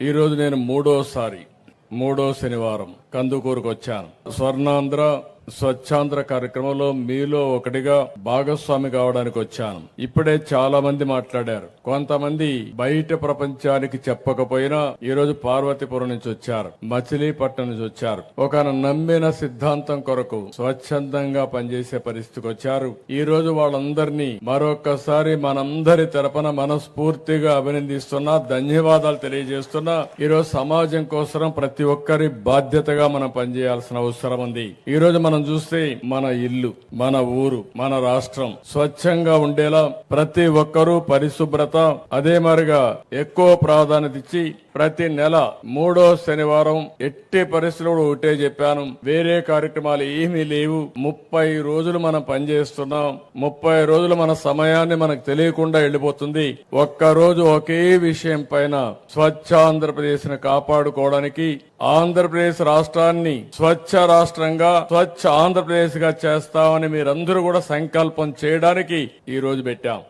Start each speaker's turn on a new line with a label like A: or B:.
A: ఈ రోజు నేను మూడో శనివారం కందుకూరుకు వచ్చాను. స్వర్ణాంధ్ర స్వచ్ఛాంధ్ర కార్యక్రమంలో మీలో ఒకటిగా భాగస్వామి కావడానికి వచ్చాను. ఇప్పుడే చాలా మంది మాట్లాడారు. కొంతమంది బయట ప్రపంచానికి చెప్పకపోయినా ఈ రోజు పార్వతీపురం నుంచి వచ్చారు, మచిలీపట్నం నుంచి వచ్చారు. ఒక నమ్మిన సిద్ధాంతం కొరకు స్వచ్ఛందంగా పనిచేసే పరిస్థితికి వచ్చారు. ఈ రోజు వాళ్ళందరినీ మరొకసారి మనందరి తరపున మనస్ఫూర్తిగా అభినందిస్తున్నా, ధన్యవాదాలు తెలియజేస్తున్నా. ఈ రోజు సమాజం కోసం ప్రతి ఒక్కరి బాధ్యతగా మనం పనిచేయాల్సిన అవసరం ఉంది. ఈ రోజు మనం చూస్తే మన ఇల్లు, మన ఊరు, మన రాష్ట్రం స్వచ్ఛంగా ఉండేలా ప్రతి ఒక్కరూ పరిశుభ్రత అదే మరిగా ఎక్కువ ప్రాధాన్యత ఇచ్చి ప్రతి నెల మూడో శనివారం ఎట్టి పరిస్థితుల్లో ఒకటే చెప్పాను, వేరే కార్యక్రమాలు ఏమీ లేవు. 30 రోజులు మనం పనిచేస్తున్నాం. 30 రోజులు మన సమయాన్ని మనకు తెలియకుండా వెళ్ళిపోతుంది. ఒక్కరోజు ఒకే విషయం పైన స్వచ్ఛ ఆంధ్రప్రదేశ్ ని కాపాడుకోవడానికి, ఆంధ్రప్రదేశ్ రాష్ట్రాన్ని స్వచ్ఛ రాష్ట్రంగా, స్వచ్ఛ ఆంధ్రప్రదేశ్ గా చేస్తామని మీరందరూ కూడా సంకల్పం చేయడానికి ఈ రోజు పెట్టాం.